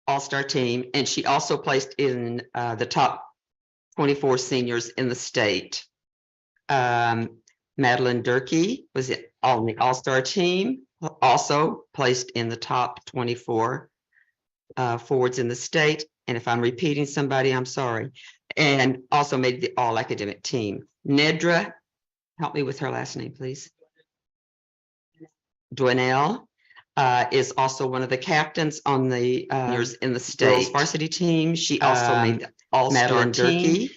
all-star team, and she also placed in the top 24 seniors in the state. Madeline Durkee was on the all-star team, also placed in the top 24 forwards in the state. And if I'm repeating somebody, I'm sorry. And also made the all-academic team. Nedra, help me with her last name, please. Dwynell is also one of the captains on the in the state varsity team. She also made the all-star team.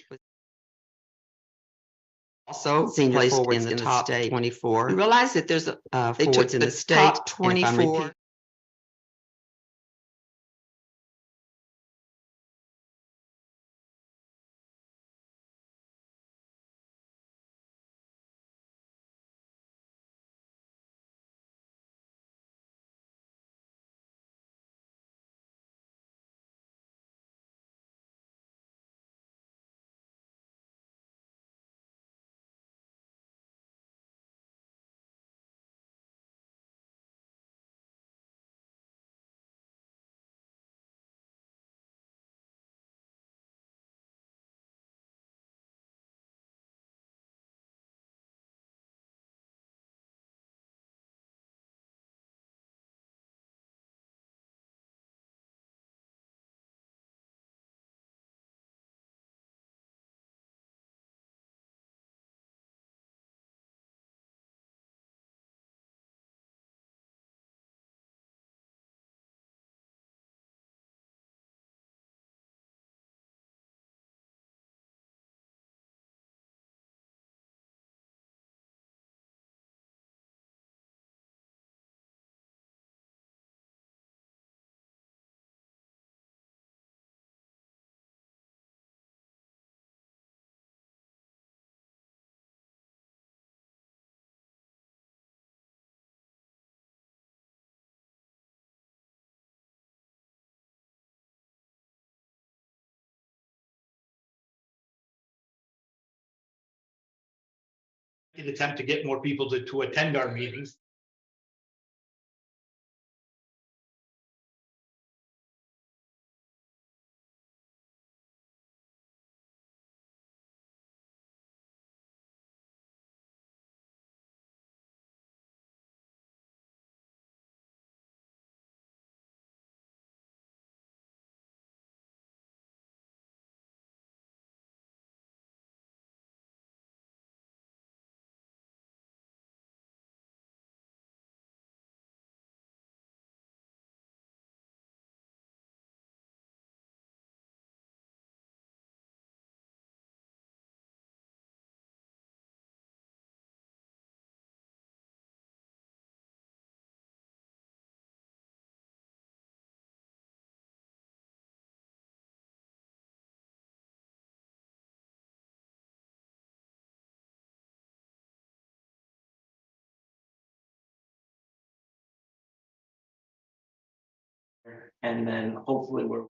Also senior forwards in the top state. 24. We realize that there's forwards in the state. Top 24. An attempt to get more people to attend our meetings. And then hopefully we're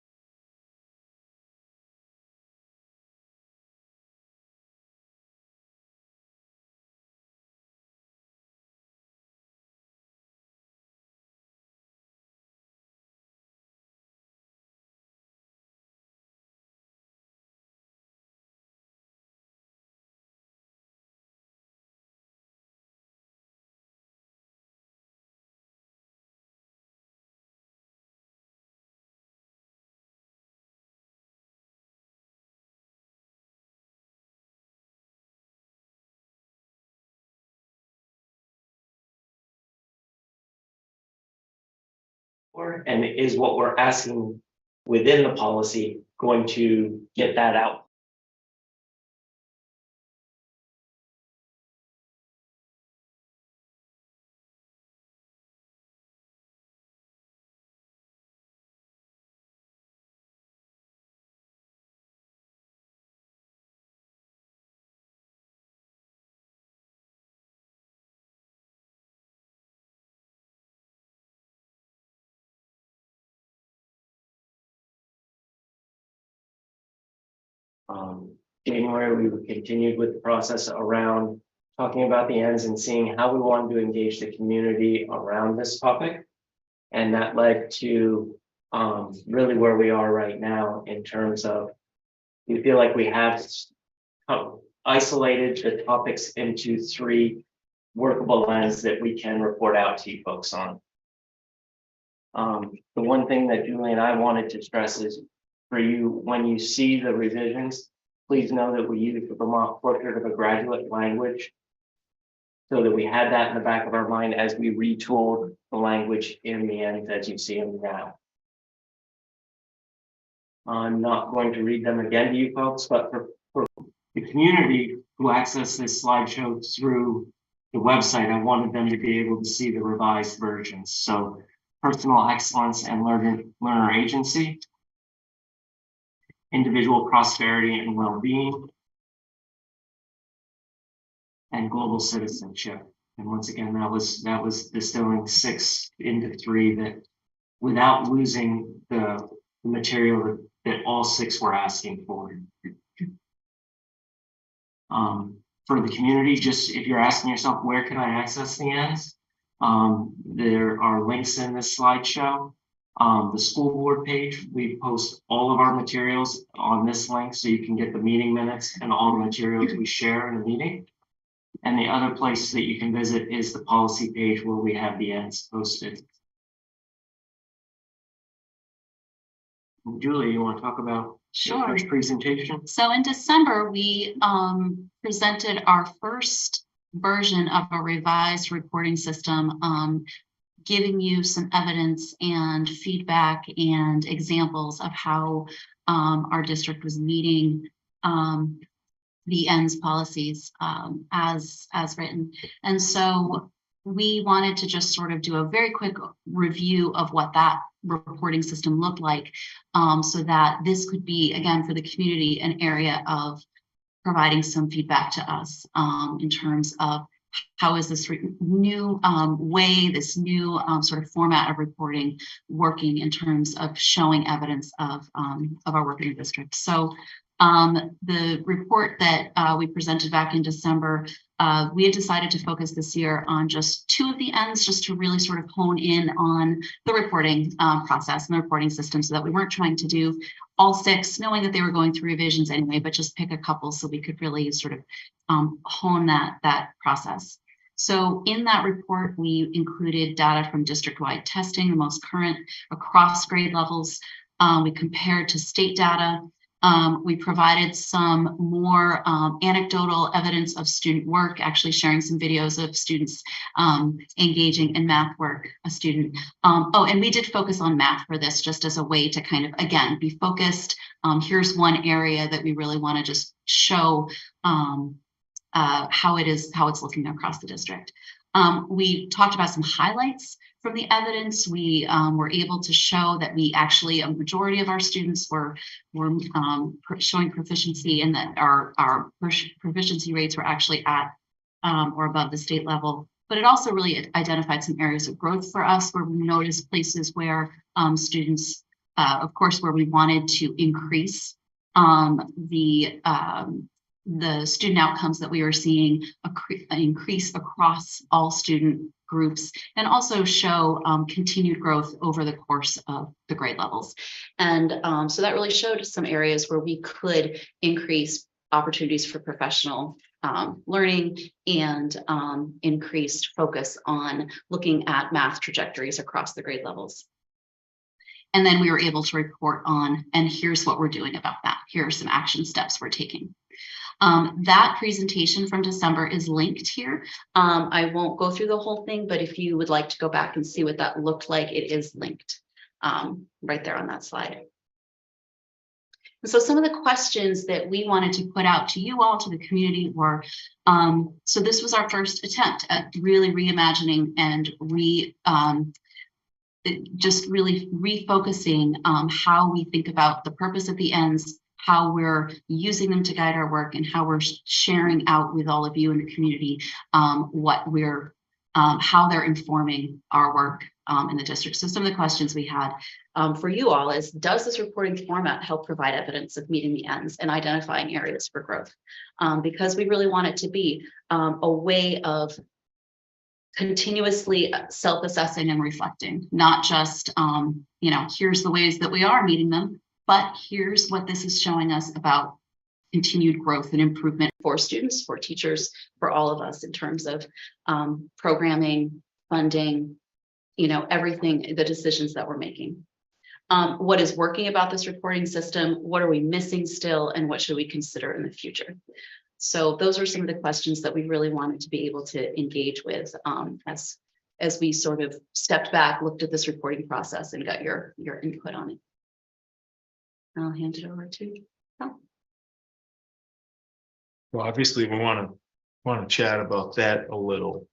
and is what we're asking within the policy going to get that out? January, we continued with the process around talking about the ends and seeing how we wanted to engage the community around this topic. And that led to really where we are right now in terms of, we feel like we have isolated the topics into 3 workable lines that we can report out to you folks on. The one thing that Julie and I wanted to stress is for you, when you see the revisions, please know that we use the Vermont Portrait of a Graduate language, so that we had that in the back of our mind as we retooled the language in the end, as you see them now. I'm not going to read them again to you folks, but for the community who access this slideshow through the website, I wanted them to be able to see the revised versions. So personal excellence and learner agency, individual prosperity and well-being, and global citizenship. And once again, that was distilling 6 into 3 that without losing the material that all 6 were asking for. For the community, just if you're asking yourself, where can I access the ends? There are links in this slideshow. The school board page, we post all of our materials on this link, so you can get the meeting minutes and all the materials we share in the meeting. And the other place that you can visit is the policy page, where we have the ends posted. Julie, you want to talk about Sure. the first presentation? So in December, we presented our first version of a revised reporting system, giving you some evidence and feedback and examples of how our district was meeting the ends policies as written. And so we wanted to just sort of do a very quick review of what that reporting system looked like, so that this could be, again, for the community, an area of providing some feedback to us in terms of how is this new way, this new sort of format of reporting working in terms of showing evidence of our work in the district. So the report that we presented back in December, we had decided to focus this year on just 2 of the ends, just to really sort of hone in on the reporting process and the reporting system, so that we weren't trying to do all 6, knowing that they were going through revisions anyway, but just pick a couple so we could really sort of hone that process. So in that report, we included data from district-wide testing, the most current across grade levels. We compared to state data. We provided some more anecdotal evidence of student work, actually sharing some videos of students engaging in math work, a student. Oh, and we did focus on math for this, just as a way to kind of, again, be focused. Here's one area that we really want to just show how it's looking across the district. We talked about some highlights from the evidence. We were able to show that we actually, a majority of our students were showing proficiency, and that our proficiency rates were actually at or above the state level. But it also really identified some areas of growth for us, where we noticed places where students, of course, where we wanted to increase the student outcomes that we were seeing increase across all student groups, and also show continued growth over the course of the grade levels. And so that really showed some areas where we could increase opportunities for professional learning, and increased focus on looking at math trajectories across the grade levels. And then we were able to report on, and here's what we're doing about that. Here are some action steps we're taking. That presentation from December is linked here. I won't go through the whole thing, but if you would like to go back and see what that looked like, it is linked right there on that slide. And so some of the questions that we wanted to put out to you all, to the community, were, so this was our first attempt at really reimagining and just really refocusing how we think about the purpose of the ends, how we're using them to guide our work, and how we're sharing out with all of you in the community what we're, how they're informing our work in the district. So some of the questions we had for you all is, does this reporting format help provide evidence of meeting the ends and identifying areas for growth? Because we really want it to be a way of continuously self-assessing and reflecting, not just, here's the ways that we are meeting them, but here's what this is showing us about continued growth and improvement for students, for teachers, for all of us in terms of programming, funding, everything, the decisions that we're making. What is working about this reporting system? What are we missing still? And what should we consider in the future? So those are some of the questions that we really wanted to be able to engage with as we sort of stepped back, looked at this reporting process and got your input on it. I'll hand it over to Tom. Well, obviously, we want to chat about that a little.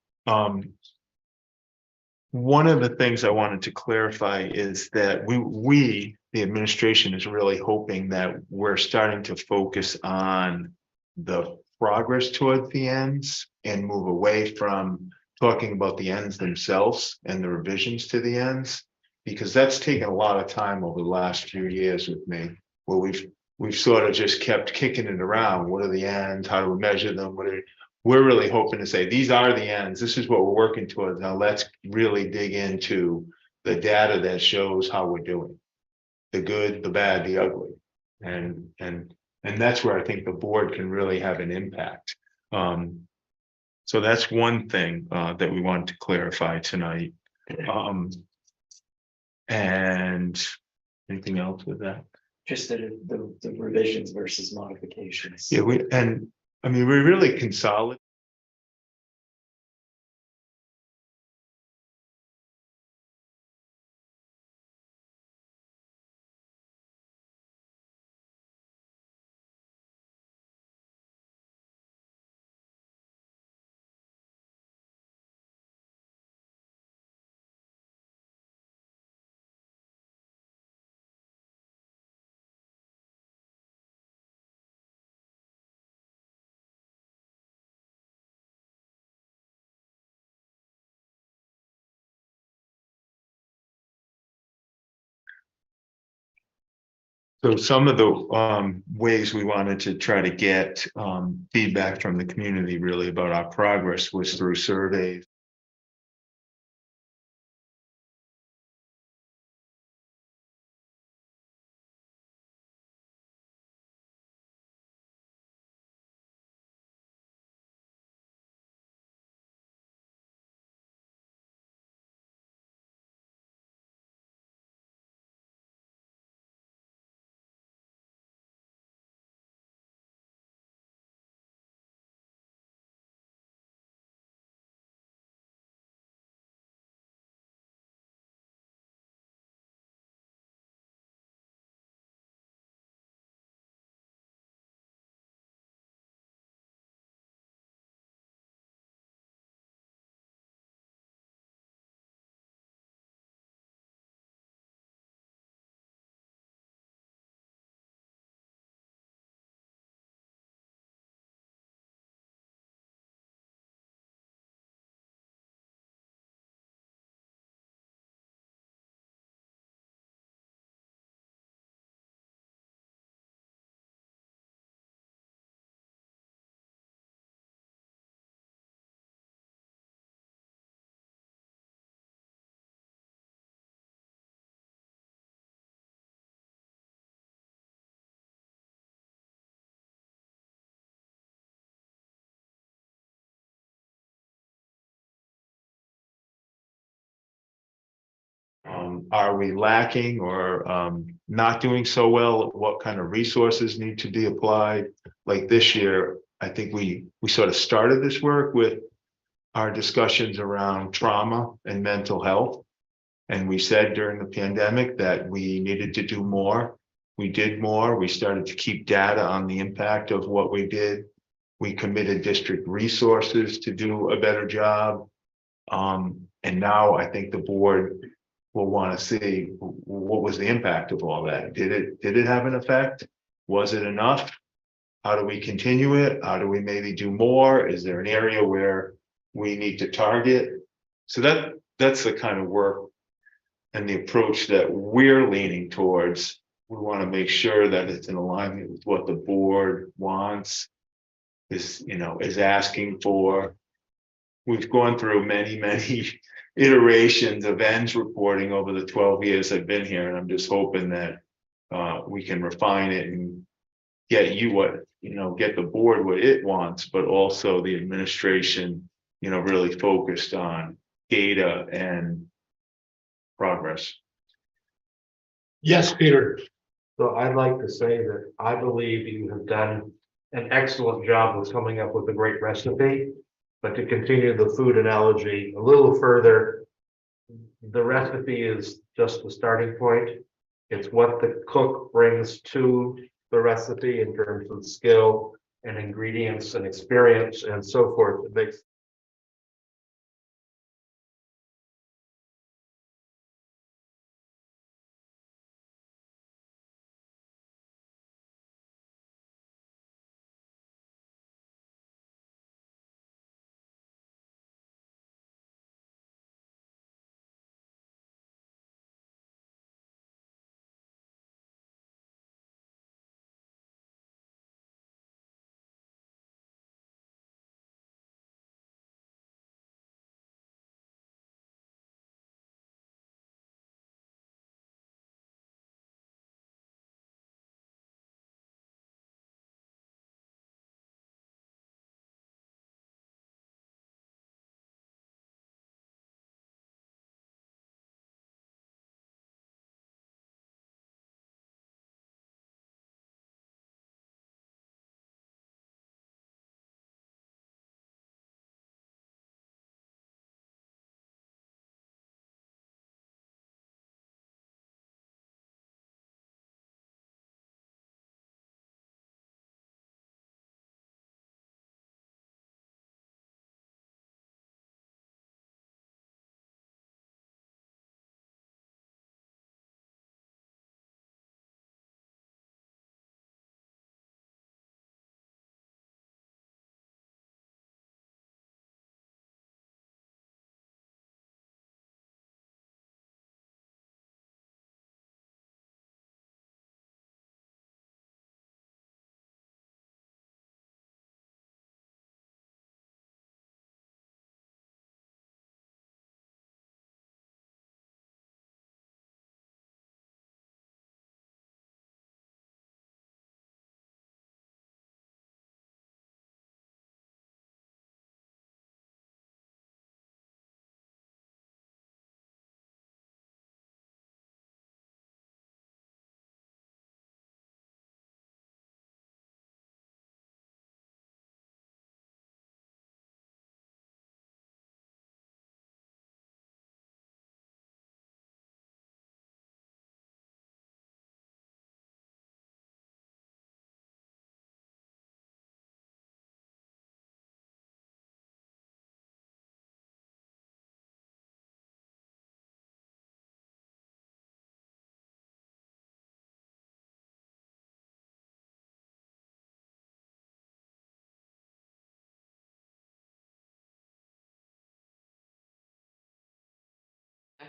One of the things I wanted to clarify is that we, the administration, is really hoping that we're starting to focus on the progress towards the ends and move away from talking about the ends themselves and the revisions to the ends, because that's taken a lot of time over the last few years with me, where we've sort of just kept kicking it around. What are the ends? How do we measure them? We're really hoping to say, these are the ends. This is what we're working towards. Now let's really dig into the data that shows how we're doing, the good, the bad, the ugly. And that's where I think the board can really have an impact. So that's one thing that we wanted to clarify tonight. And anything else with that? Just the revisions versus modifications. Yeah, we really consolidate. So some of the ways we wanted to try to get feedback from the community really about our progress was through surveys. Are we lacking or not doing so well? What kind of resources need to be applied? Like this year, I think we sort of started this work with our discussions around trauma and mental health. And we said during the pandemic that we needed to do more. We did more. We started to keep data on the impact of what we did. We committed district resources to do a better job. And now I think the board will want to see what was the impact of all that. Did it have an effect? Was it enough? How do we continue it? How do we maybe do more? Is there an area where we need to target? So that's the kind of work and the approach that we're leaning towards. We want to make sure that it's in alignment with what the board wants, is asking for. we've gone through many iterations of ends reporting over the 12 years I've been here, and I'm just hoping that we can refine it and get you what, get the board what it wants, but also the administration, really focused on data and progress. Yes, Peter. So I'd like to say that I believe you have done an excellent job with coming up with a great recipe. But to continue the food analogy a little further, the recipe is just the starting point. It's what the cook brings to the recipe in terms of skill and ingredients and experience and so forth. It makes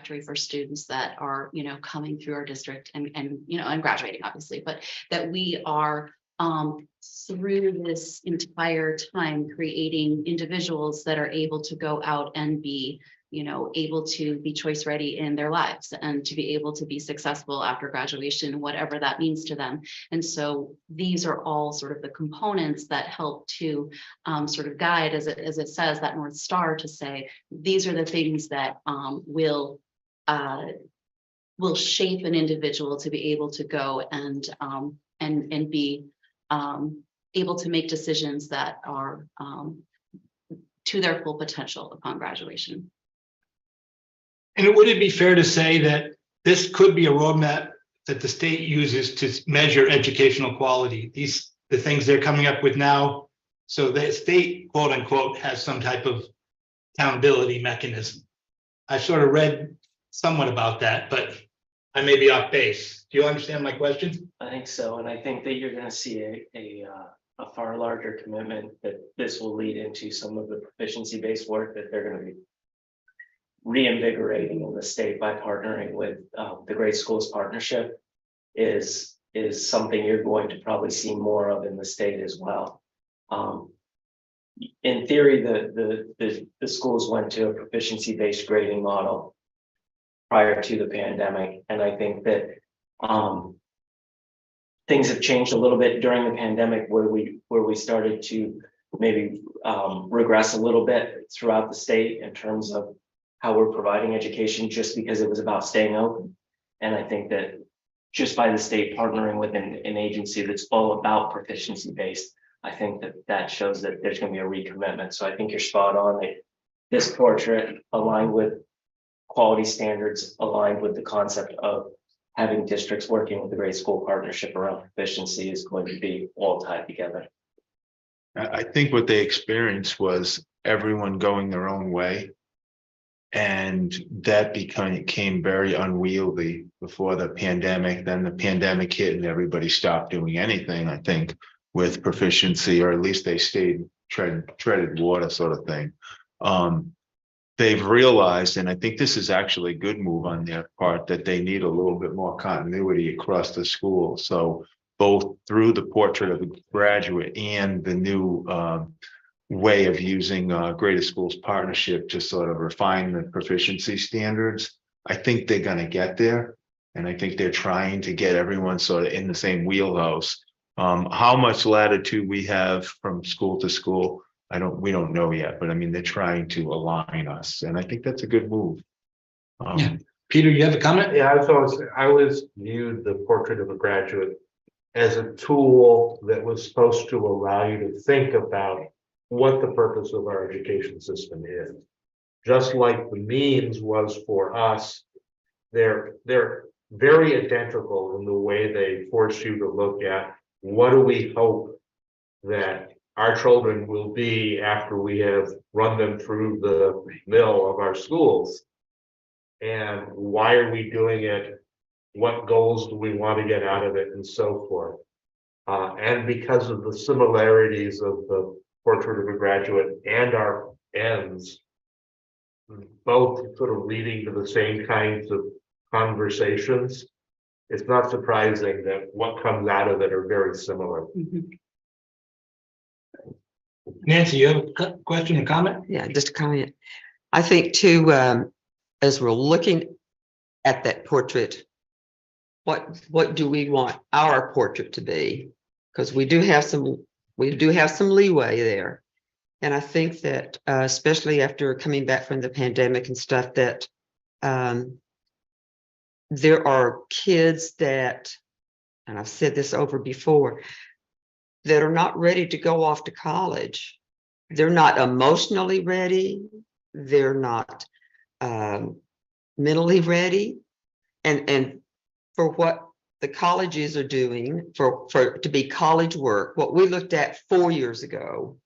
trajectory for students that are, coming through our district and graduating, obviously, but that we are through this entire time creating individuals that are able to go out and be, able to be choice ready in their lives and to be able to be successful after graduation, whatever that means to them. And so these are all sort of the components that help to sort of guide, as it says, that North Star, to say, these are the things that will shape an individual to be able to go and be able to make decisions that are to their full potential upon graduation. And would it be fair to say that this could be a roadmap that the state uses to measure educational quality? The things they're coming up with now, so the state, quote unquote, has some type of accountability mechanism. I sort of read somewhat about that, but I may be off base. Do you understand my question? I think so, and I think that you're gonna see a far larger commitment that this will lead into some of the proficiency-based work that they're gonna be reinvigorating in the state by partnering with the Great Schools Partnership is something you're going to probably see more of in the state as well. in theory, the schools went to a proficiency-based grading model prior to the pandemic, and I think that things have changed a little bit during the pandemic, where we started to maybe regress a little bit throughout the state in terms of how we're providing education, just because it was about staying open. And I think that just by the state partnering with an agency that's all about proficiency based, I think that shows that there's going to be a recommitment. So I think you're spot on. That this portrait, aligned with quality standards, aligned with the concept of having districts working with the Great School Partnership around proficiency, is going to be all tied together. I think what they experienced was everyone going their own way. And that became very unwieldy before the pandemic. Then the pandemic hit and everybody stopped doing anything, I think, with proficiency, or at least they stayed treaded water sort of thing. They've realized, and I think this is actually a good move on their part, that they need a little bit more continuity across the school. So both through the portrait of a graduate and the new way of using Greatest Schools Partnership to sort of refine the proficiency standards, I think they're going to get there. And I think they're trying to get everyone sort of in the same wheelhouse. How much latitude we have from school to school, we don't know yet, but I mean, they're trying to align us, and I think that's a good move. Yeah. Peter, you have a comment? Yeah, I always viewed the portrait of a graduate as a tool that was supposed to allow you to think about what the purpose of our education system is. Just like the means was for us, they're very identical in the way they force you to look at what do we hope that our children will be after we have run them through the mill of our schools, and why are we doing it, what goals do we want to get out of it, and so forth. And because of the similarities of the portrait of a graduate and our ends, both sort of leading to the same kinds of conversations, it's not surprising that what comes out of it are very similar. Nancy, you have a question or comment? Yeah, just a comment. I think too, as we're looking at that portrait, what do we want our portrait to be? Because we do have some leeway there. And I think that especially after coming back from the pandemic and stuff, that there are kids that, and I've said this over before, that are not ready to go off to college. They're not emotionally ready. They're not mentally ready. And for what the colleges are doing for to be college work, what we looked at 4 years ago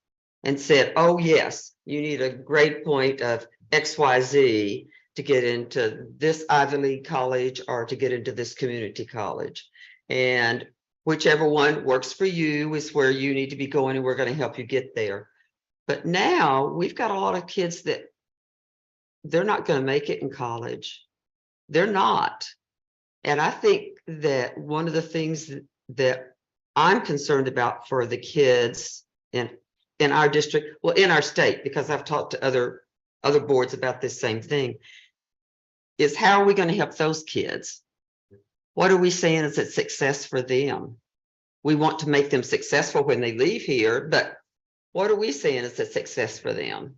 and said, oh yes, you need a grade point of XYZ to get into this Ivy League college or to get into this community college. And whichever one works for you is where you need to be going, and we're going to help you get there. But now we've got a lot of kids that they're not going to make it in college. They're not. And I think that one of the things that I'm concerned about for the kids in our district, well, in our state, because I've talked to other boards about this same thing, is how are we going to help those kids? What are we saying is a success for them? We want to make them successful when they leave here, but what are we saying is a success for them?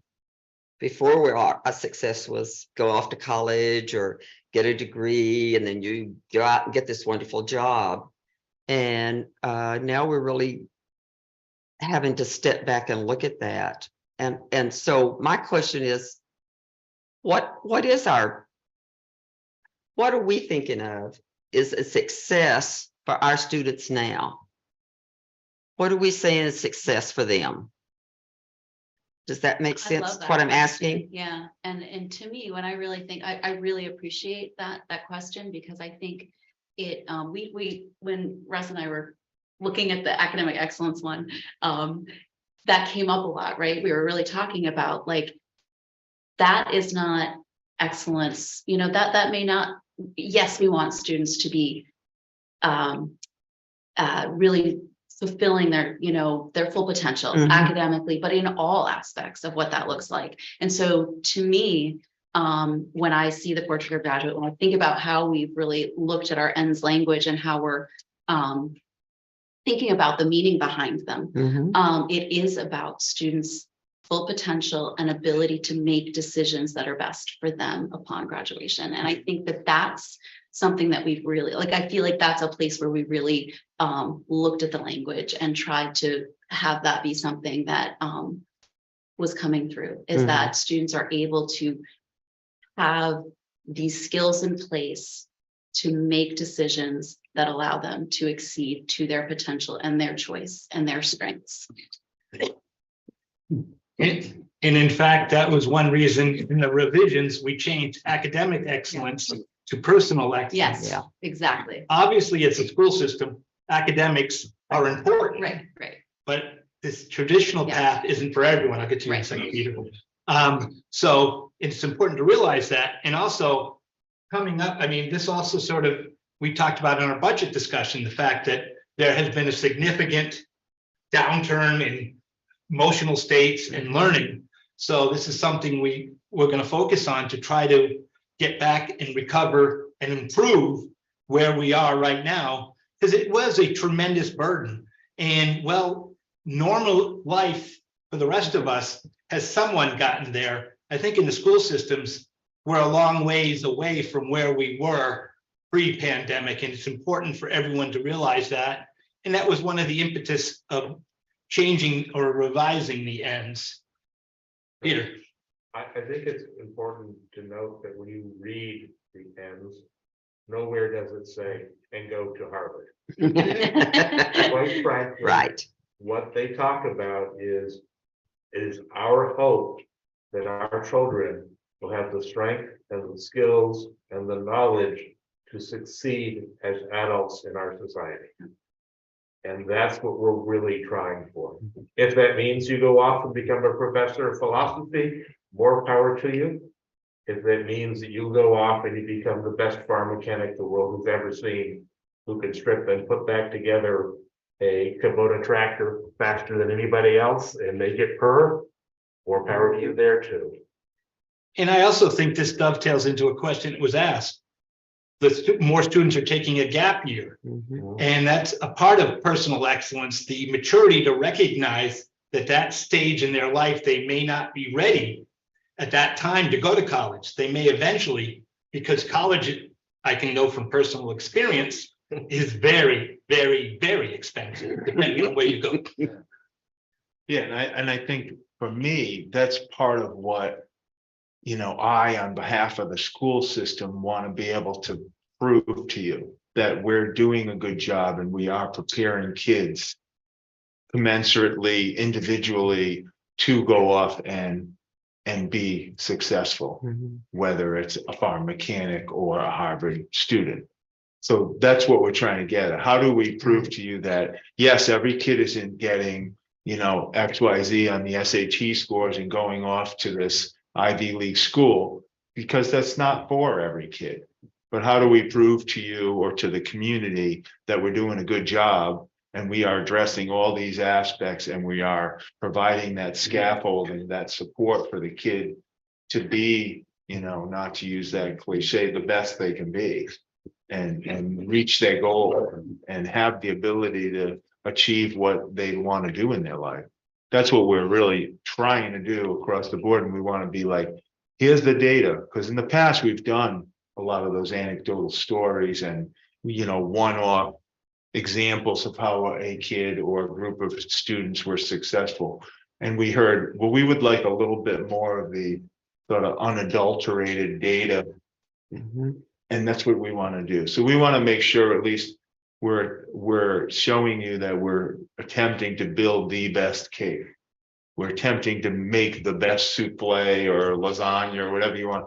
Before, our success was go off to college or get a degree, and then you go out and get this wonderful job. And now we're really having to step back and look at that. And so my question is, what are we thinking of is a success for our students now? What are we saying is success for them? Does that make sense? What I'm asking? Yeah, and to me, when I really think, I really appreciate that question, because I think it we when Russ and I were looking at the academic excellence one, that came up a lot, right? We were really talking about, like, that is not excellence, you know, that may not, yes, we want students to be really fulfilling their, their full potential Mhm. academically, but in all aspects of what that looks like. And so to me, when I see the portrait of graduate, when I think about how we've really looked at our ends language and how we're thinking about the meaning behind them, Mhm. it is about students' full potential and ability to make decisions that are best for them upon graduation. And I think that that's something that we've really, like, I feel like that's a place where we really looked at the language and tried to have that be something that was coming through, is Mhm. that students are able to have these skills in place to make decisions that allow them to exceed to their potential and their choice and their strengths. And in fact, that was one reason in the revisions, we changed academic excellence to personal excellence. Yes, Yeah. exactly. Obviously, it's a school system, academics are important. Right. But this traditional Yeah. path isn't for everyone. I'll get to you in a Right. second, Peter. So it's important to realize that. And also coming up, I mean, this also sort of, we talked about in our budget discussion, the fact that there has been a significant downturn in emotional states and learning. So this is something we're going to focus on to try to get back and recover and improve where we are right now, because it was a tremendous burden. And well, normal life for the rest of us has somewhat gotten there. I think in the school systems, we're a long ways away from where we were pre-pandemic, and it's important for everyone to realize that. And that was one of the impetus of changing or revising the ends. Peter. I think it's important to note that when you read the ends, nowhere does it say, and go to Harvard. Quite frankly, Right. what they talk about is our hope that our children will have the strength and the skills and the knowledge to succeed as adults in our society. And that's what we're really trying for. If that means you go off and become a professor of philosophy, more power to you. If that means that you go off and you become the best farm mechanic the world has ever seen, who can strip and put back together a Kubota tractor faster than anybody else and make it purr, more power to you there too. And I also think this dovetails into a question that was asked. More students are taking a gap year. Mhm. And that's a part of personal excellence, the maturity to recognize that that stage in their life, they may not be ready at that time to go to college. They may eventually, because college, I can know from personal experience, is very, very, very expensive, depending on where you go. Yeah, and I think for me, that's part of what, I, on behalf of the school system, want to be able to prove to you that we're doing a good job and we are preparing kids commensurately, individually, to go off and be successful, Mhm. whether it's a farm mechanic or a Harvard student. So that's what we're trying to get at. How do we prove to you that, yes, every kid isn't getting, XYZ on the SAT scores and going off to this Ivy League school, because that's not for every kid. But how do we prove to you or to the community that we're doing a good job and we are addressing all these aspects and we are providing that scaffolding, that support for the kid to be, not to use that cliche, the best they can be and reach their goal and have the ability to achieve what they want to do in their life. That's what we're really trying to do across the board. And we want to be like, here's the data. Because in the past, we've done a lot of those anecdotal stories and, one-off examples of how a kid or a group of students were successful. And we heard, well, we would like a little bit more of the sort of unadulterated data. Mhm. And that's what we want to do. So we want to make sure at least we're showing you that we're attempting to build the best cake. We're attempting to make the best souffle or lasagna or whatever you want.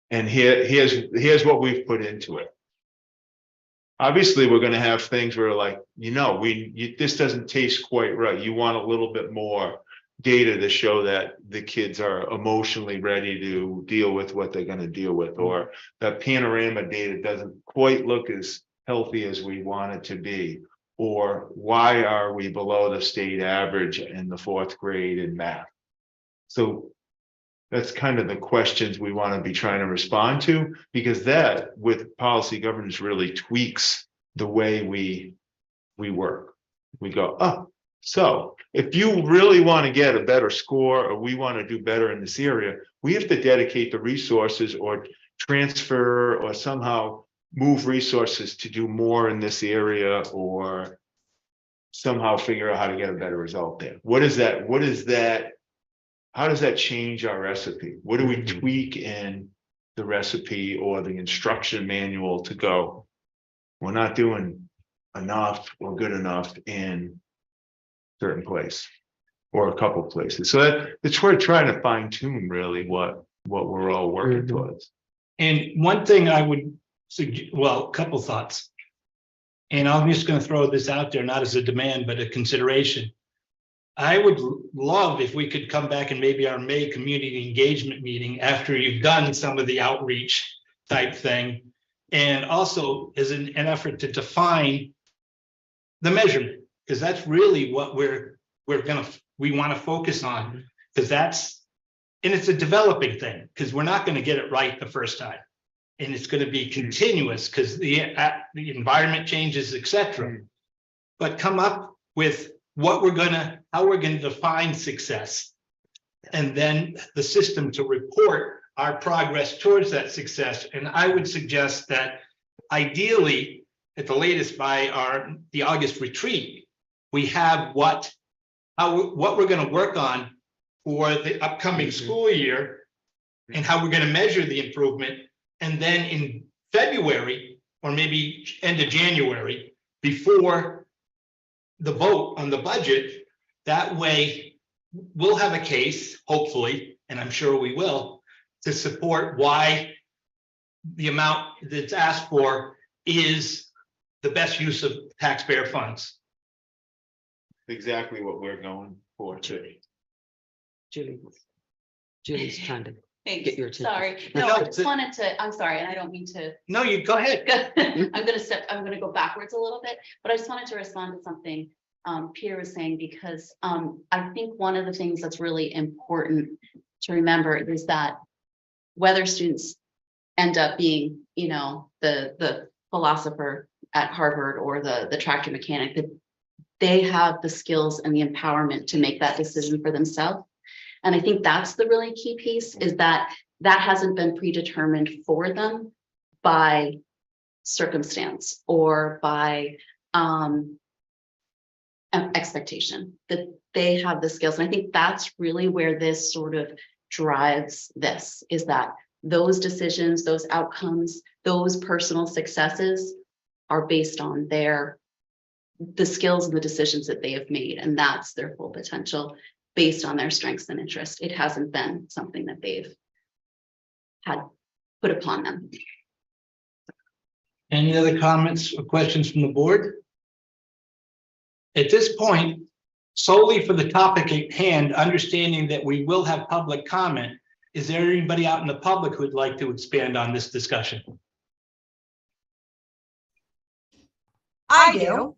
And here's what we've put into it. Obviously, we're going to have things where like, this doesn't taste quite right. You want a little bit more data to show that the kids are emotionally ready to deal with what they're going to deal with, or that panorama data doesn't quite look as healthy as we want it to be, Or why are we below the state average in the 4th grade in math? So that's kind of the questions we want to be trying to respond to, because that with policy governance really tweaks the way we work. We go, oh, so if you really want to get a better score, or we want to do better in this area, we have to dedicate the resources or transfer or somehow move resources to do more in this area, or somehow figure out how to get a better result there. What is that? How does that change our recipe? What do we tweak in the recipe or the instruction manual to go, we're not doing enough or good enough in certain place or a couple places? So that's where we're trying to fine tune really what we're all working towards. And one thing I would suggest, well, a couple thoughts. And I'm just going to throw this out there, not as a demand, but a consideration. I would love if we could come back and maybe our May community engagement meeting after you've done some of the outreach type thing. And also as an effort to define the measurement, because that's really what we want to focus on, because and it's a developing thing, because we're not going to get it right the first time. And it's going to be continuous because the environment changes, etc. But come up with how we're going to define success, and then the system to report our progress towards that success. And I would suggest that ideally, at the latest by the August retreat, we have what we're going to work on for the upcoming school year and how we're going to measure the improvement. And then in February, or maybe end of January, before the vote on the budget, that way we'll have a case, hopefully, and I'm sure we will, to support why the amount that's asked for is the best use of taxpayer funds. Exactly what we're going for too. Julie's trying to Thanks. get your attention. Sorry. No, I just wanted to, I'm sorry, and I don't mean to. No, you go ahead. I'm gonna go backwards a little bit, but I just wanted to respond to something Peter was saying, because I think one of the things that's really important to remember is that whether students end up being, the philosopher at Harvard or the tractor mechanic, that they have the skills and the empowerment to make that decision for themselves. And I think that's the really key piece, is that hasn't been predetermined for them by circumstance or by expectation, that they have the skills. And I think that's really where this sort of drives this, is that those decisions, those outcomes, those personal successes are based on the skills and the decisions that they have made. And that's their full potential based on their strengths and interests. It hasn't been something that they've had put upon them. Any other comments or questions from the board? At this point, solely for the topic at hand, understanding that we will have public comment, is there anybody out in the public who'd like to expand on this discussion? I do.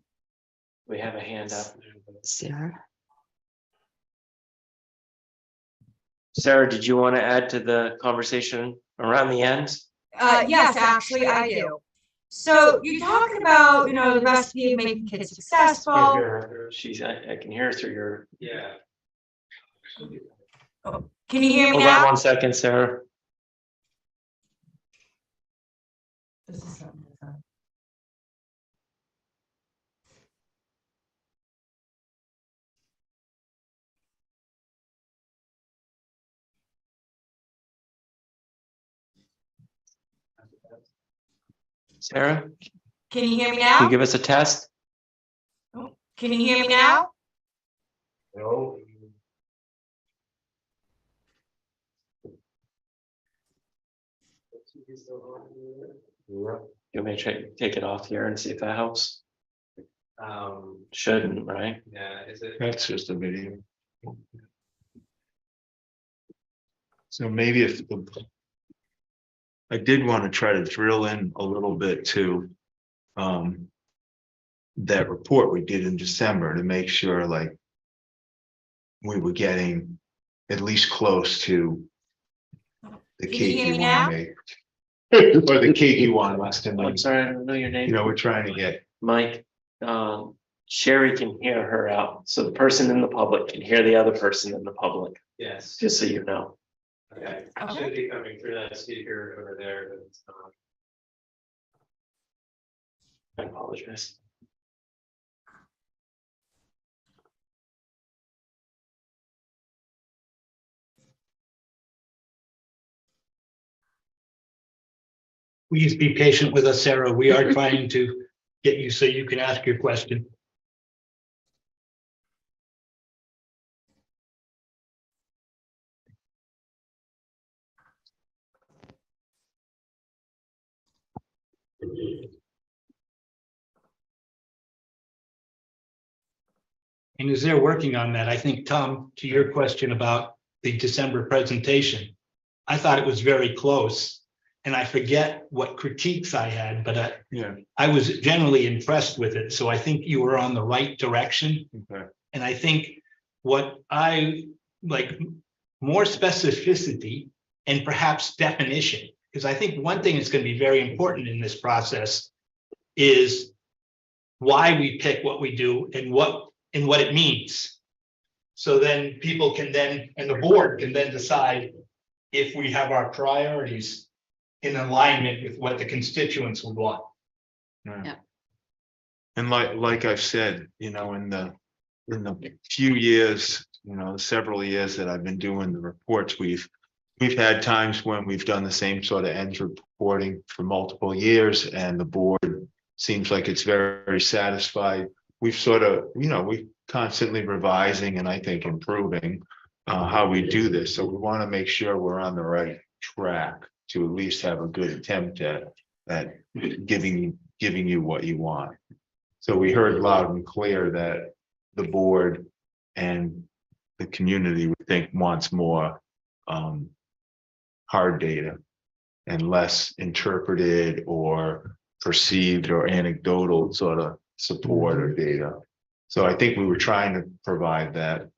We have a hand up. Sarah? Sarah, did you want to add to the conversation around the end? Yes, actually, I do. So you're talking about, the recipe of making kids successful. I can hear her through your. Yeah. Oh, can you hear me Hold now? on 1 second, Sarah. Sarah, Can you hear me can you now? give us a test? Can you hear me now? No. Yeah. You want me to take it off here and see if that helps? Shouldn't, right? Yeah, is it? That's just a video. So maybe if I did want to try to drill in a little bit to that report we did in December to make sure like we were getting at least close to the Can you hear cake me you now? want to make. Or the cake you want us to I'm make. sorry, I don't know your name. You know, we're trying to get, Mike, Sherry can hear her out, so the person in the public can hear the other person in the public, Yes. just so you know. Okay. Okay. Should be coming through that speaker over there, but it's not. I apologize. Please be patient with us, Sarah. We are trying to get you so you can ask your question. And as they're working on that, I think, Tom, to your question about the December presentation, I thought it was very close. And I forget what critiques I had, but yeah, I was generally impressed with it. So I think you were on the right direction. okay, And I think what I like, more specificity and perhaps definition, because I think one thing that's going to be very important in this process is why we pick what we do and what it means. So then people can then, and the board can then decide if we have our priorities in alignment with what the constituents would want. right. And like I've said, you know, in the few years, you know, several years that I've been doing the reports, we've had times when we've done the same sort of ends reporting for multiple years, and the board seems like it's very, very satisfied. We've sort of, you know, we're constantly revising and I think improving how we do this. So we want to make sure we're on the right track to at least have a good attempt at giving you what you want. So we heard loud and clear that the board and the community we think wants more hard data and less interpreted or perceived or anecdotal sort of support or data. So I think we were trying to provide that,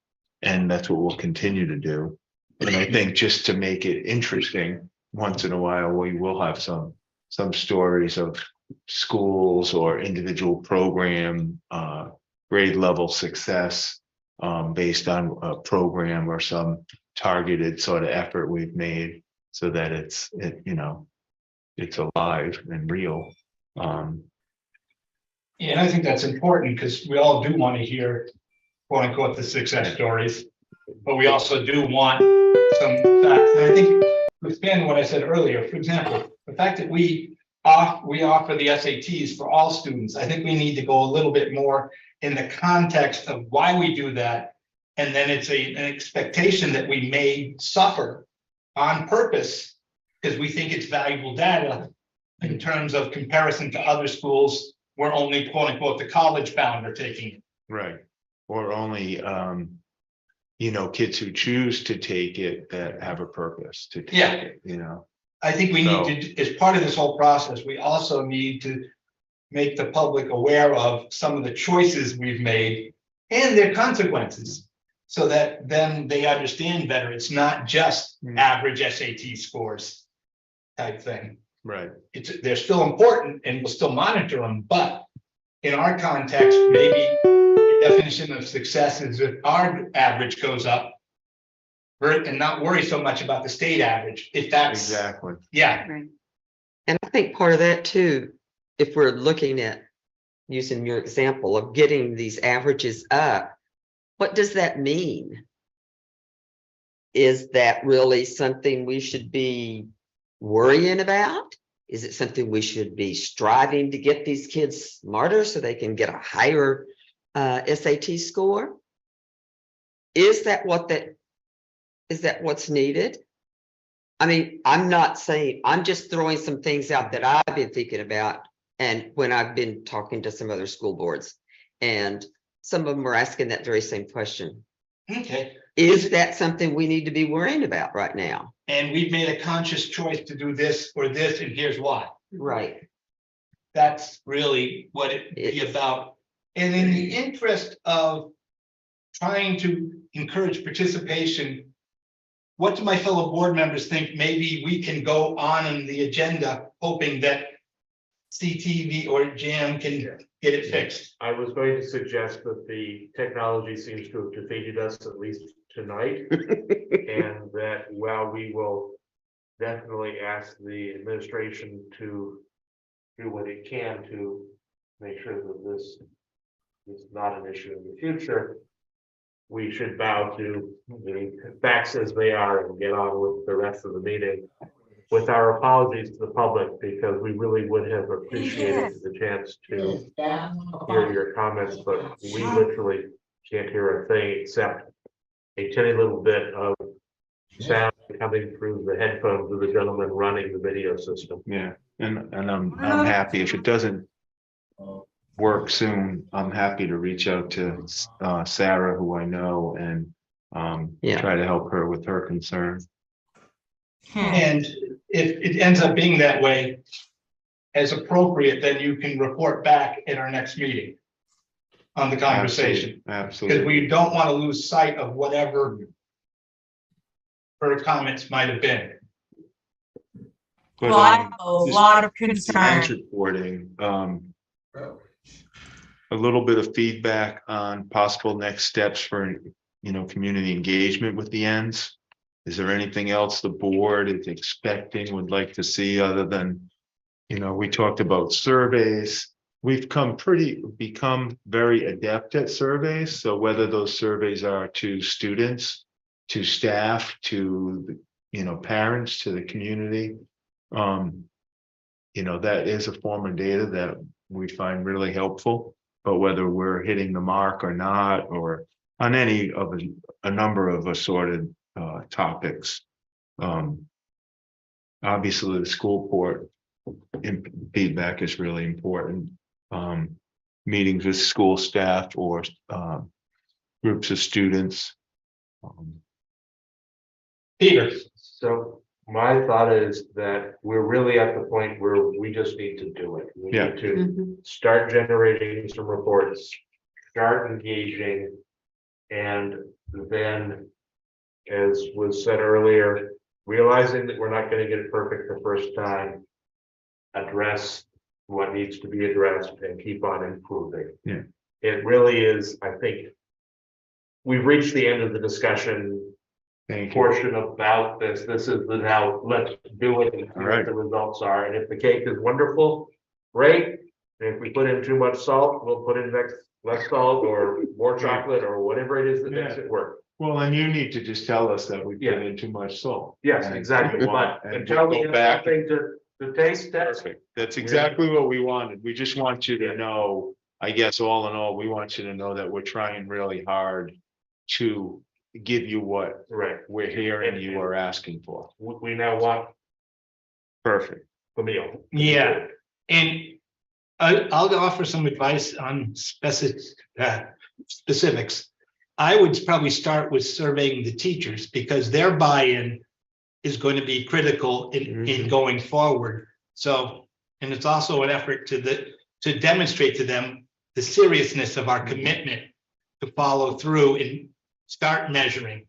and that's what we'll continue to do. And I think just to make it interesting, once in a while, we will have some stories of schools or individual program grade level success based on a program or some targeted sort of effort we've made, so that it's alive and real. Yeah, and I think that's important because we all do want to hear, quote unquote, the success stories, but we also do want some facts. And I think to expand on what I said earlier, for example, the fact that we offer the SATs for all students, I think we need to go a little bit more in the context of why we do that. And then it's an expectation that we may suffer on purpose because we think it's valuable data in terms of comparison to other schools where only, quote unquote, the college bound are taking it. Right. Or only, kids who choose to take it that have a purpose to take it, you know. I think we need to, as part of this whole process, we also need to make the public aware of some of the choices we've made and their consequences, so that then they understand better. It's not just average SAT scores type thing. Right. They're still important and we'll still monitor them, but in our context, maybe the definition of success is if our average goes up, and not worry so much about the state average, if that's Exactly. yeah. Right. And I think part of that too, if we're looking at using your example of getting these averages up, what does that mean? Is that really something we should be worrying about? Is it something we should be striving to get these kids smarter so they can get a higher SAT score? Is that what's needed? I mean, I'm not saying, I'm just throwing some things out that I've been thinking about, and when I've been talking to some other school boards, and some of them are asking that very same question. Okay. Is that something we need to be worrying about right now? And we've made a conscious choice to do this or this, and here's why. Right. That's really what it'd be about And in the interest of trying to encourage participation, what do my fellow board members think? Maybe we can go on in the agenda, hoping that CTV or JAM can get it fixed. I was going to suggest that the technology seems to have defeated us, at least tonight. And that while we will definitely ask the administration to do what it can to make sure that this is not an issue in the future, we should bow to the facts as they are and get on with the rest of the meeting. With our apologies to the public, because we really would have appreciated the chance to hear your comments, but we literally can't hear a thing except a tiny little bit of sound coming through the headphones of the gentleman running the video system. Yeah, and I'm happy if it doesn't work soon. I'm happy to reach out to Sarah, who I know, and Yeah. try to help her with her concern. And if it ends up being that way, as appropriate, then you can report back at our next meeting on the conversation. Absolutely. Because we don't want to lose sight of whatever her comments might have been. But, Well, I have a just lot of ends concern. reporting, a little bit of feedback on possible next steps for, community engagement with the ends. Is there anything else the board is expecting, would like to see, other than, we talked about surveys. We've become very adept at surveys. So whether those surveys are to students, to staff, to, parents, to the community, that is a form of data that we find really helpful. But whether we're hitting the mark or not, or on any of a number of assorted topics. Obviously, the school board feedback is really important. Meetings with school staff or groups of students. Peter, So my thought is that we're really at the point where we just need to do it. We Yeah. need to start generating some reports, start engaging, and then, as was said earlier, realizing that we're not going to get it perfect the first time, address what needs to be addressed and keep on improving. Yeah. It really is, I think, we've reached the end of the discussion Thank you. portion about this. This is the now, let's do it and see All what right. the results are. And if the cake is wonderful, great. And if we put in too much salt, we'll put in less salt or more chocolate or whatever it is that makes it work. Well, and you need to just tell us that we put Yeah. in too much salt. Yes, And exactly. we But want- and until we go have back. something to taste, that's Perfect. That's exactly what we wanted. We just want you to know, I guess, all in all, we want you to know that we're trying really hard to give you what right. we're hearing you are asking for. We now want Perfect. the meal. yeah, and I'll offer some advice on specifics. I would probably start with surveying the teachers, because their buy-in is going to be critical in going forward. So, and it's also an effort to demonstrate to them the seriousness of our commitment to follow through and start measuring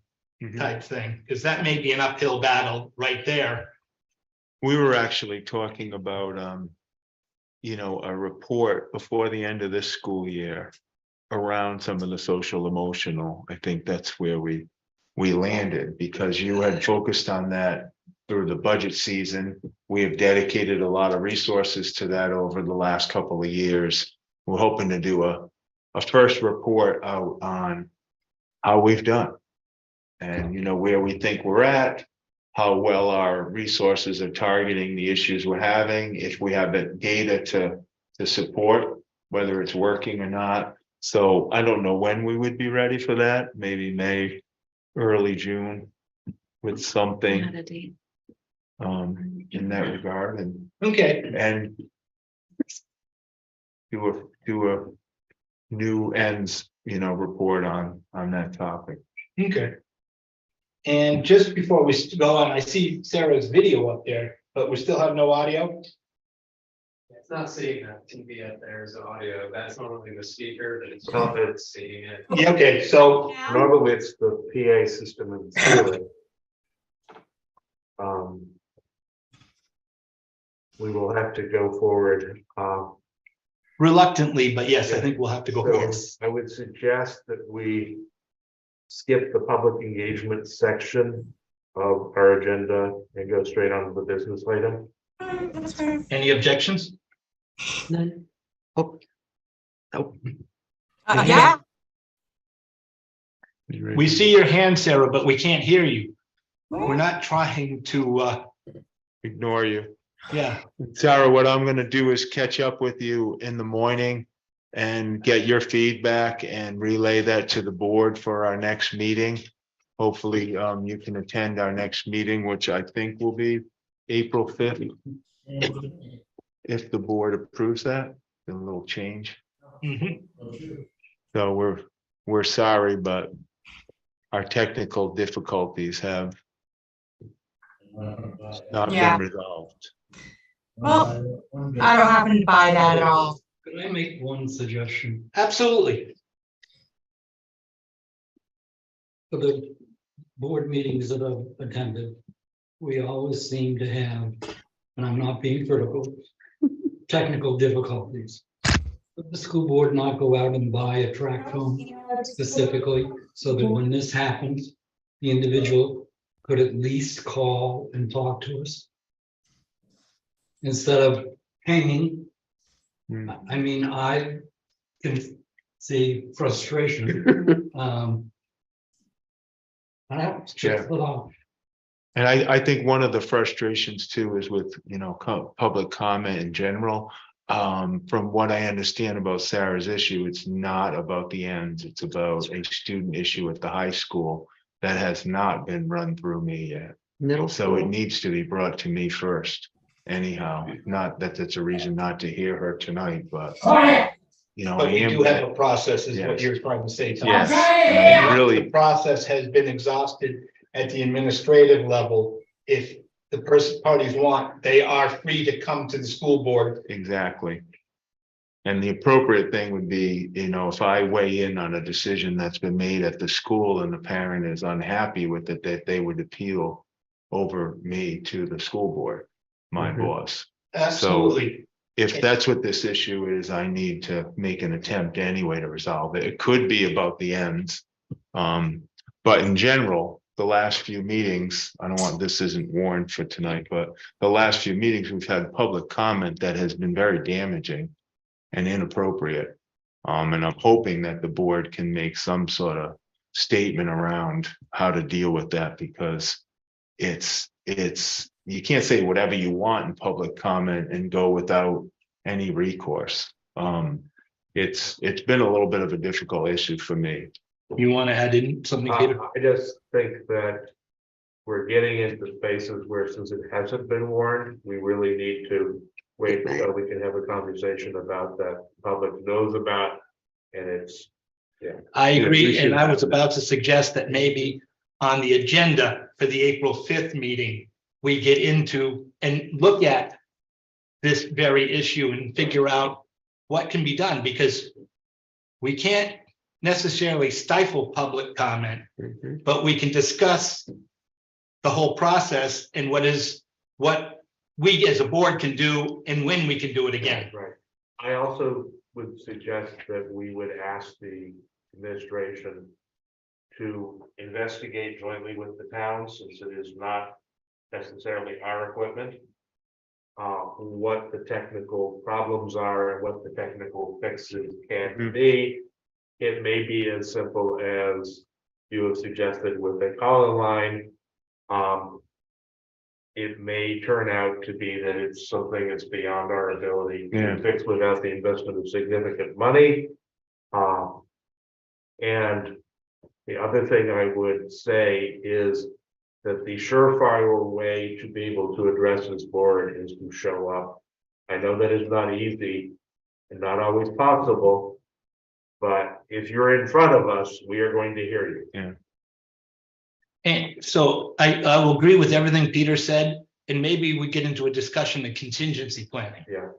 type thing, because that may be an uphill battle right there. We were actually talking about, a report before the end of this school year around some of the social emotional. I think that's where we landed, because you had focused on that through the budget season. We have dedicated a lot of resources to that over the last couple of years. We're hoping to do a first report out on how we've done and, where we think we're at, how well our resources are targeting the issues we're having, if we have the data to support whether it's working or not. So I don't know when we would be ready for that, maybe May, early June, with something Not a date. in that regard, Okay, and do a new ends, report on that topic. okay. And just before we go on, I see Sarah's video up there, but we still have no audio. It's not seeing that TV up there is audio. That's normally the speaker, but it's No, not seeing it. Yeah, okay, so Now? Normally it's the PA system in the ceiling. We will have to go forward. reluctantly, but yes, I think we'll have to go So forward. Yes. I would suggest that we skip the public engagement section of our agenda and go straight on to the business item. That's fair. Any objections? None? Oh. Oh, Yeah, We see your hand, Sarah, but we can't hear you. We're not trying to, Ignore you. yeah, Sarah, what I'm gonna do is catch up with you in the morning and get your feedback and relay that to the board for our next meeting. Hopefully, you can attend our next meeting, which I think will be April 5th. If the board approves that, a little change. mhm. So we're sorry, but our technical difficulties have not Yeah. been resolved. well, I don't happen to buy that at all. Could I make one suggestion? Absolutely. For the board meetings that I've attended, we always seem to have, and I'm not being critical, technical difficulties. Would the school board not go out and buy a track phone specifically so that when this happens, the individual could at least call and talk to us? Instead of hanging. Hmm. I mean, I can see frustration. I have to check it off. And I think one of the frustrations too is with, public comment in general. From what I understand about Sarah's issue, it's not about the ends. It's about a student issue at the high school that has not been run through me yet. middle So it school. needs to be brought to me first anyhow. Not that that's a reason not to hear her tonight, but I But we am. do have a process is what Yes. you're trying to say. to Yes, us. and I And the really, process has been exhausted at the administrative level. If the parties want, they are free to come to the school board. exactly. And the appropriate thing would be, if I weigh in on a decision that's been made at the school and the parent is unhappy with it, that they would appeal over me to the school board, my Mhm. boss. Absolutely. If that's what this issue is, I need to make an attempt anyway to resolve it. It could be about the ends. But in general, the last few meetings, this isn't warned for tonight, but the last few meetings, we've had public comment that has been very damaging and inappropriate. And I'm hoping that the board can make some sort of statement around how to deal with that, because it's, you can't say whatever you want in public comment and go without any recourse. It's been a little bit of a difficult issue for me. You want to add in something, Peter? I just think that we're getting into spaces where, since it hasn't been warned, we really need to wait until we can have a conversation about that the public knows about. And it's, I Yeah, we agree, should and I have was that. about to suggest that maybe on the agenda for the April 5th meeting, we get into and look at this very issue and figure out what can be done, because we can't necessarily stifle public comment, Mhm. but we can discuss the whole process and what we as a board can do and when we can do it again. right. I also would suggest that we would ask the administration to investigate jointly with the town, since it is not necessarily our equipment. What the technical problems are and what the technical fixes can be. It may be as simple as you have suggested with a call line. It may turn out to be that it's something that's beyond our ability Yeah. to fix without the investment of significant money. And the other thing I would say is that the surefire way to be able to address this board is to show up. I know that is not easy and not always possible, but if you're in front of us, we are going to hear you. And so I will agree with everything Peter said, and maybe we get into a discussion of contingency planning. Yeah.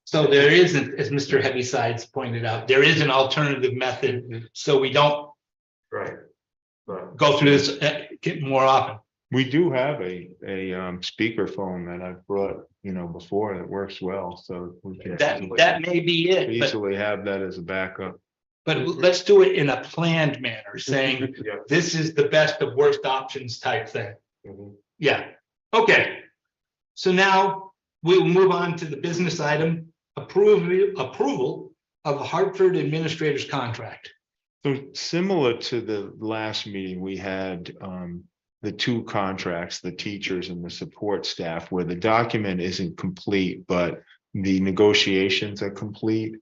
So there isn't, as Mr. Heavysides pointed out, there is an alternative method, so we don't Right. But go through this get more often. We do have a speakerphone that I've brought, before that works well, so we can That may be it, but easily have that as a backup. let's do it in a planned manner, saying yeah. this is the best of worst options type thing. Mhm. Yeah, okay. So now we'll move on to the business item, approval of Hartford Administrator's contract. So similar to the last meeting, we had the two contracts, the teachers and the support staff, where the document isn't complete, but the negotiations are complete.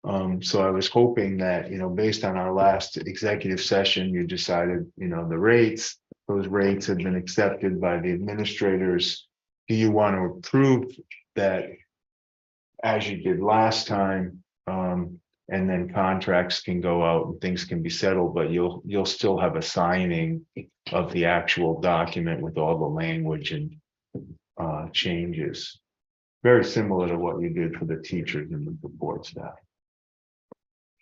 So I was hoping that, based on our last executive session, you decided, the rates, those rates have been accepted by the administrators. Do you want to approve that as you did last time? And then contracts can go out and things can be settled, but you'll still have a signing of the actual document with all the language and changes. Very similar to what you did for the teachers and the support staff.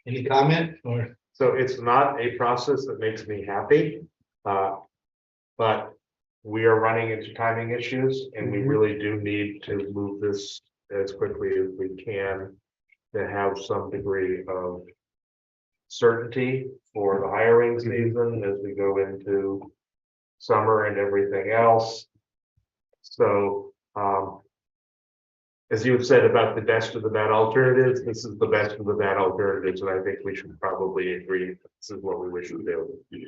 Any comment or? So it's not a process that makes me happy. But we are running into timing issues and we really do need to move this as quickly as we can to have some degree of certainty for the hiring season as we go into summer and everything else. So, as you have said about the best of the bad alternatives, this is the best of the bad alternatives, and I think we should probably agree this is what we wish to do.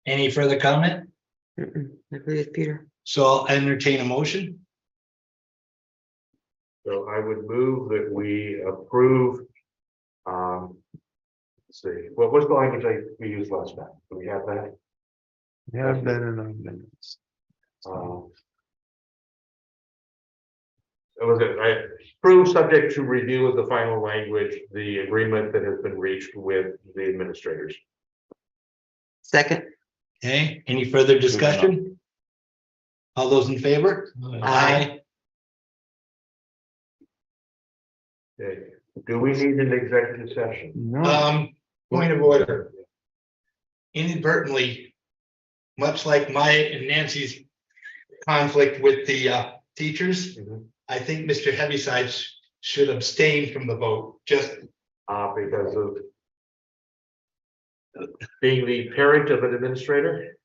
Any further comment? I agree with Peter. So I'll entertain a motion. So I would move that we approve. Let's see, what was the language we used last time? Do we have that? Yeah, I've been in our minutes. Was it, I approve subject to review of the final language, the agreement that has been reached with the administrators. Second. Okay, any further discussion? All those in favor? Aye. Okay. Do we need an executive session? No, Point of order. Inadvertently, much like my and Nancy's conflict with the teachers, I think Mr. Heavysides should abstain from the vote, just Because of being the parent of an administrator?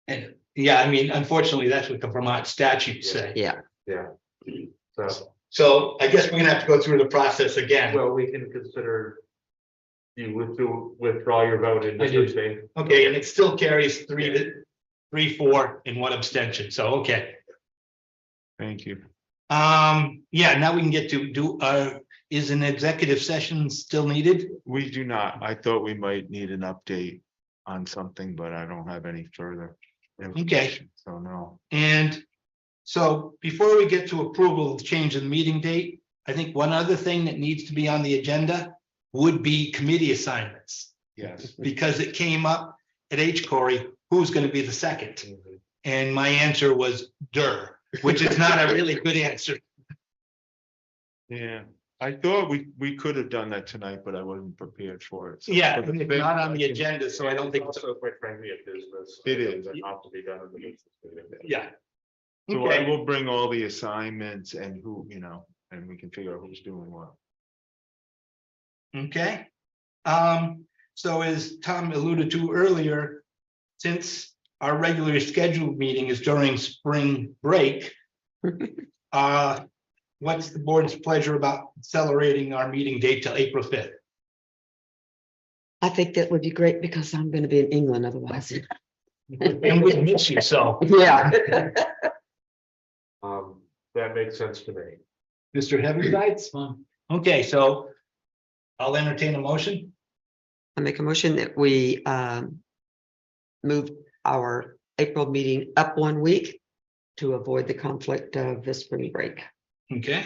and yeah, I mean, unfortunately, that's what the Vermont statutes say. Yeah. Yeah. So I guess we're gonna have to go through the process again. Well, we can consider you withdraw your vote and I do. abstain. Okay, and it still carries 3-4 and 1 abstention, so okay. thank you. Yeah, now we can get to is an executive session still needed? We do not. I thought we might need an update on something, but I don't have any further information, so no. And so before we get to approval of the change in the meeting date, I think one other thing that needs to be on the agenda would be committee assignments, Yes, because it came up at H. Corey, who's going to be the second? And my answer was Durr, which is not a really good answer. yeah. I thought we could have done that tonight, but I wasn't prepared for it. So Yeah, for the it's fifth, not on the I can- agenda, so I don't think it's, Also, quite frankly, a business. It is. That ought to be done in the business meeting. yeah. So I Okay, will bring all the assignments and who, and we can figure out who's doing what. okay. So as Tom alluded to earlier, since our regularly scheduled meeting is during spring break, what's the board's pleasure about accelerating our meeting date till April 5th? I think that would be great because I'm going to be in England otherwise. And we miss you, so. Yeah. That makes sense to me. Mr. Heavysides? Okay, so I'll entertain a motion. I make a motion that we move our April meeting up 1 week to avoid the conflict of the spring break. Okay,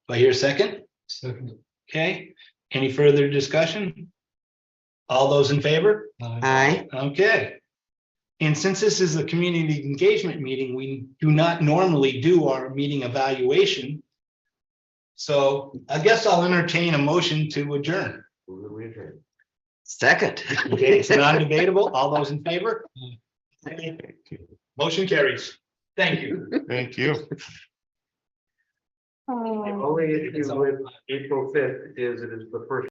do I hear a second? Second. Okay, any further discussion? All those in favor? Aye. Okay. And since this is a community engagement meeting, we do not normally do our meeting evaluation. So I guess I'll entertain a motion to adjourn. Second. Okay, it's non-debatable. All those in favor? Motion carries. Thank you. Thank you. The only issue with April 5th is it is the first